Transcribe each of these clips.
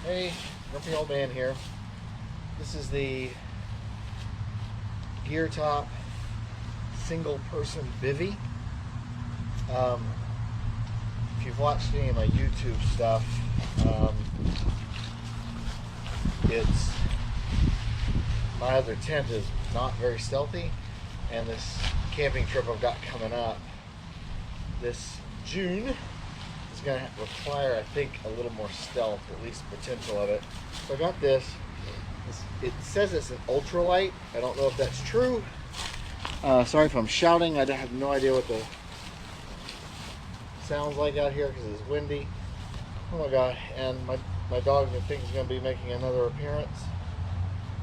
Hey, grumpy old man here. This is the GEERTOP single person Bivvy. If you've watched any of my YouTube stuff, it's my other tent is not very stealthy, and this camping trip I've got coming up this June is going to require, I think, a little more stealth, at least potential of it. So I got this. It says it's an ultralight. I don't know if that's true. Sorry if I'm shouting. I have no idea what the sounds like out here because it's windy. Oh my god! And my dog, I think, is going to be making another appearance.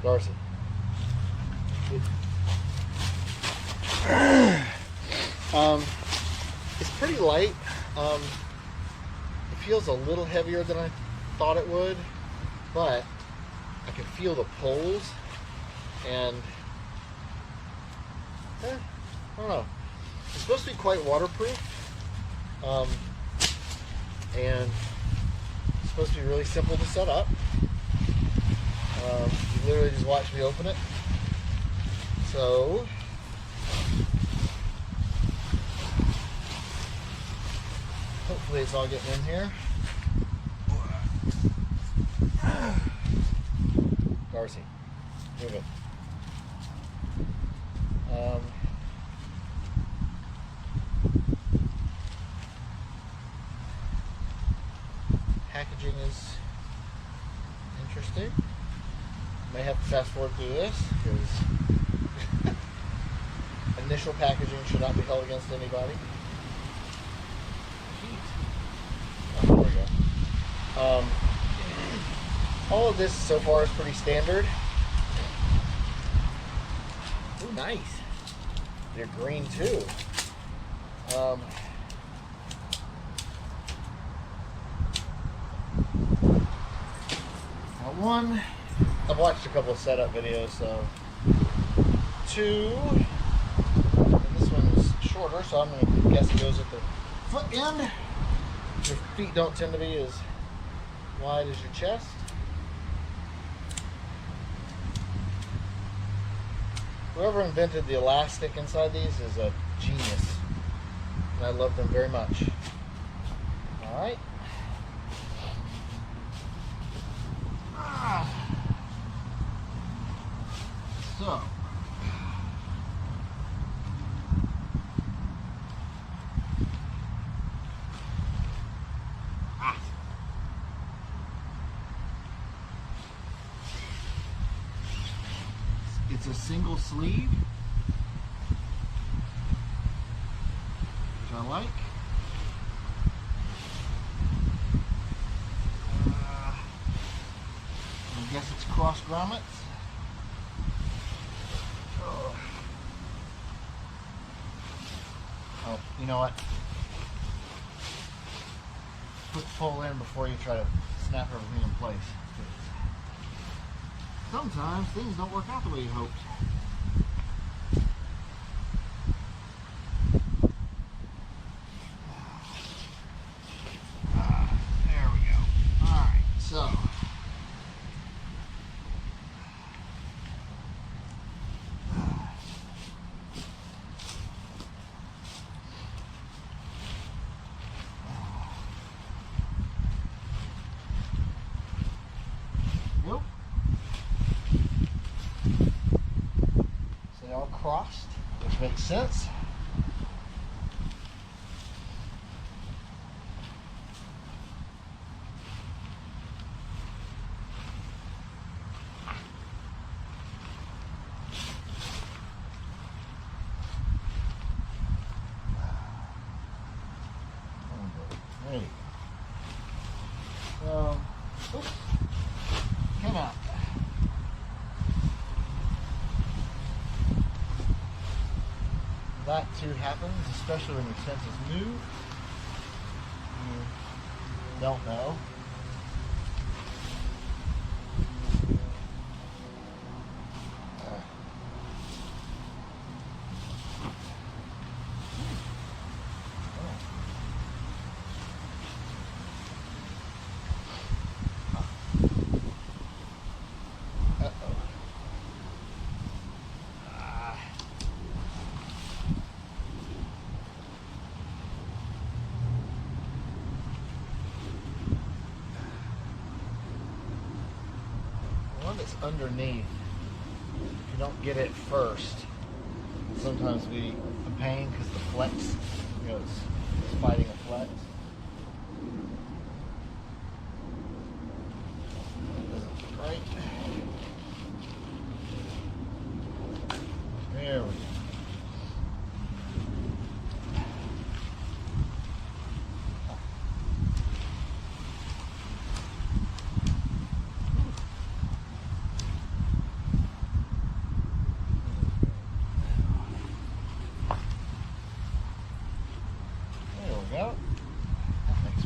Darcy. It's pretty light. It feels a little heavier than I thought it would, but I can feel the pulls, and I don't know. It's supposed to be quite waterproof, and it's supposed to be really simple to set up. You literally just watch me open it. So hopefully it's all getting in here. Darcy, move it. Packaging is interesting. May have to fast forward through this because initial packaging should not be held against anybody. Oh, there we go. All of this so far is pretty standard. Ooh, nice. They're green too. Now one, I've watched a couple of setup videos, so two, and this one's shorter, so I'm going to guess it goes at the foot end. Your feet don't tend to be as wide as your chest. Whoever invented the elastic inside these is a genius, and I love them very much. All right. So. It's a single sleeve, which I like. I guess it's cross grommets. Oh, you know what? Put the pole in before you try to snap everything in place. Sometimes things don't work out the way you hoped. There we go. Alright, so. Nope. They all crossed, which makes sense. There you go. Oops, came out. That too happens, especially when your tent is new. You don't know. underneath, if you don't get it first, sometimes be a pain because the flex, you know, it's fighting a flex. Right. There we go.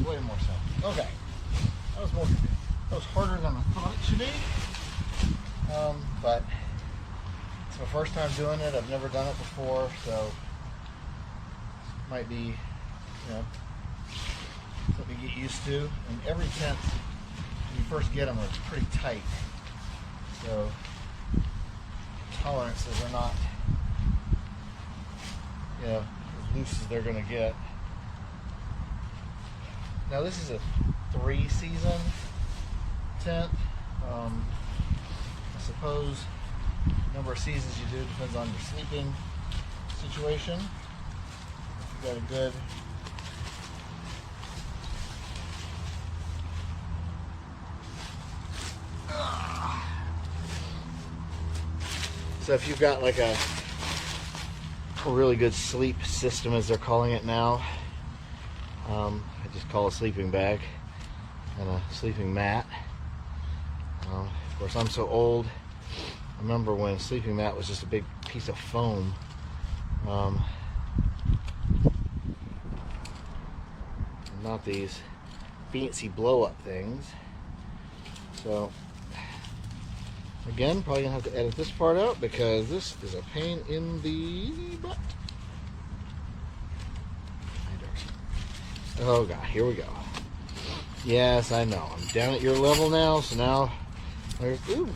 Way more sense. Okay, that was harder than I thought it should be. But it's my first time doing it. I've never done it before, so might be, you know, something to get used to. And every tent, when you first get them, are pretty tight, so tolerances are not, you know, as loose as they're going to get. Now this is a 3-season tent. I suppose the number of seasons you do depends on your sleeping situation. If you got a good so if you've got like a really good sleep system, as they're calling it now, I just call a sleeping bag and a sleeping mat. Of course, I'm so old. I remember when a sleeping mat was just a big piece of foam. Not these fancy blow-up things. So, again, probably gonna have to edit this part out because this is a pain in the butt. Oh god, here we go. Yes, I know. I'm down at your level now, so now there's, ooh.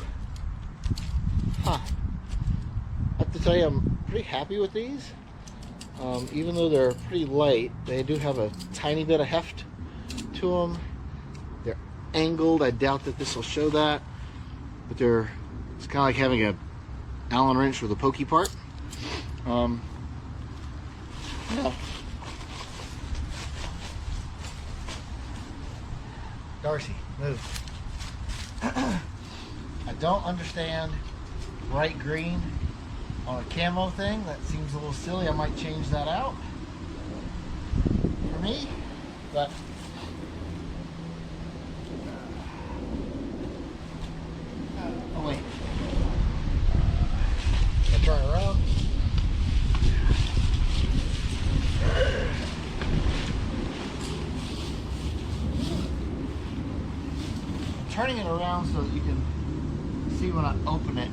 Huh. I have to tell you, I'm pretty happy with these. Even though they're pretty light, they do have a tiny bit of heft to them. They're angled. I doubt that this will show that, but it's kind of like having a Allen wrench with a pokey part. Yeah. Darcy, move. I don't understand bright green on a camo thing. That seems a little silly. I might change that out for me, but oh wait, I turn around. Turning it around so that you can see when I open it.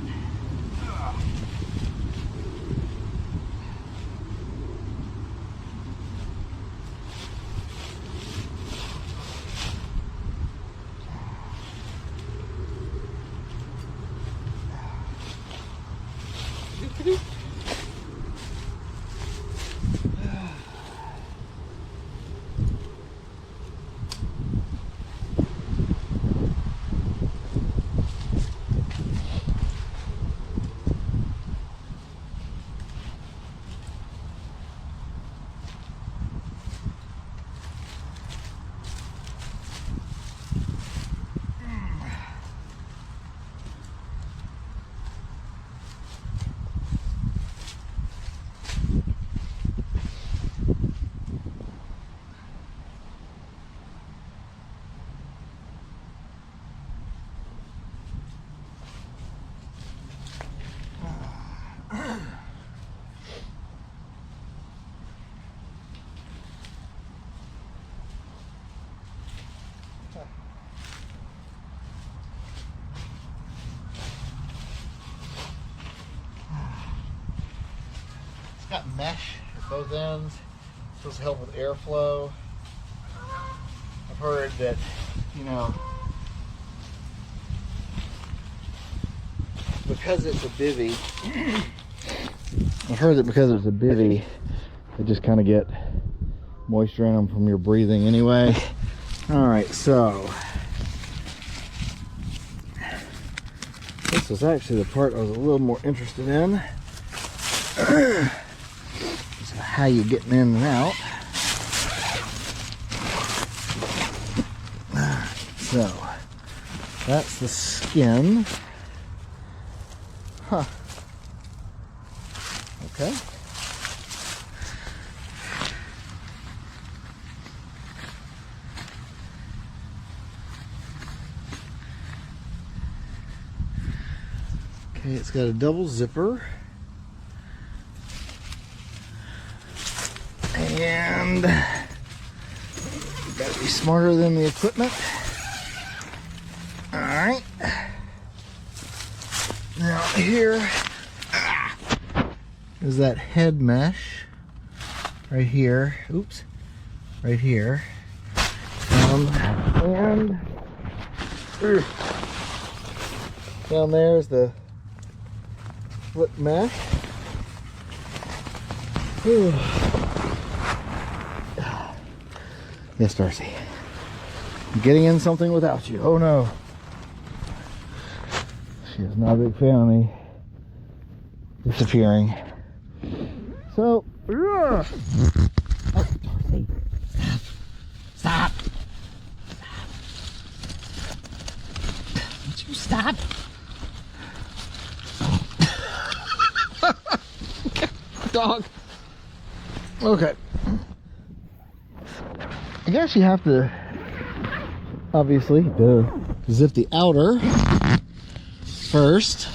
Got mesh at both ends. It's supposed to help with airflow. I've heard that, you know, because it's a bivvy, I've heard that because it's a bivvy, they just kind of get moisture in them from your breathing anyway. All right, so This was actually the part I was a little more interested in. So how you getting in and out. So that's the skin. Huh. Okay. Okay, it's got a double zipper. And you gotta be smarter than the equipment. Alright. Now here is that head mesh right here. Oops. Right here. And down there is the foot mesh. Whew. Yes, Darcy. I'm getting in something without you. Oh no. She is not a big fan of me disappearing. So, oh, Darcy. Stop. Would you stop? Dog. Okay. I guess you have to, obviously, zip the outer first.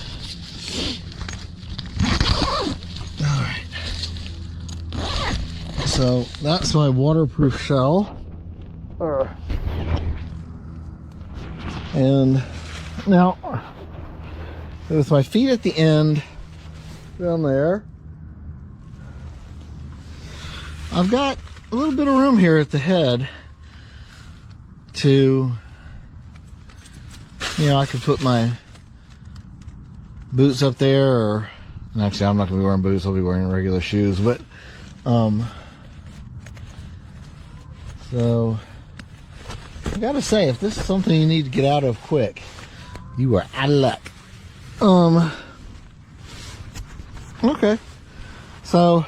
Alright. So that's my waterproof shell. And now, with my feet at the end, down there, I've got a little bit of room here at the head to, you know, I could put my boots up there, or, and actually I'm not going to be wearing boots, I'll be wearing regular shoes, but, so, I gotta say, if this is something you need to get out of quick, you are out of luck. Okay, so,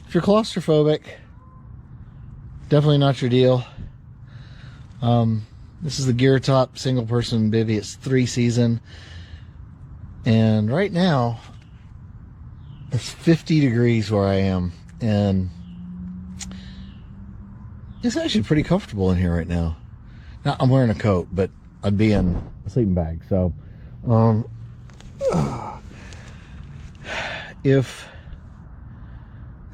if you're claustrophobic, definitely not your deal. This is the GEERTOP single person bivvy. It's 3 season, and right now it's 50 degrees where I am, and it's actually pretty comfortable in here right now. Now I'm wearing a coat, but I'd be in a sleeping bag. So if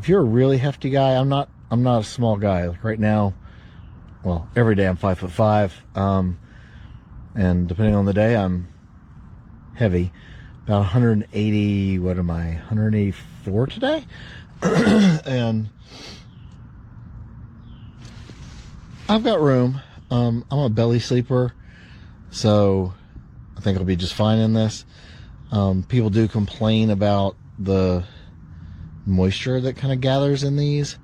you're a really hefty guy, I'm not a small guy. Like right now, well, every day I'm 5'5", and depending on the day, I'm heavy. About 180. What am I? 184 today, and I've got room. I'm a belly sleeper, so I think I'll be just fine in this. People do complain about the moisture that kind of gathers in these.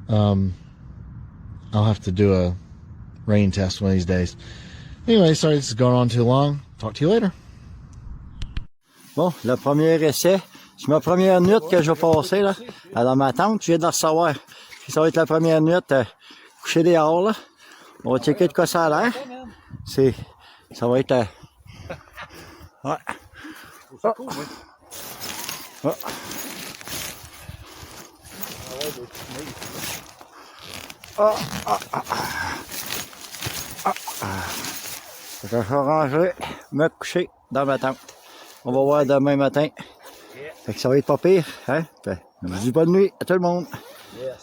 I'll have to do a rain test one of these days. Anyway, sorry this is going on too long. Talk to you later. Bon, le premier essai, c'est ma première nuit que je vais passer là, dans ma tente. Je viens de la recevoir. Ça va être la première nuit couché dehors là. On va checker de quoi ça a l'air. Ça va être... ouais. Oh. Oh. Ah, ah, ah, ah, ah. Je vais ranger, me coucher dans ma tente. On va voir demain matin. Fait que ça va être pas pire, hein? Je dis bonne nuit à tout le monde. Yes.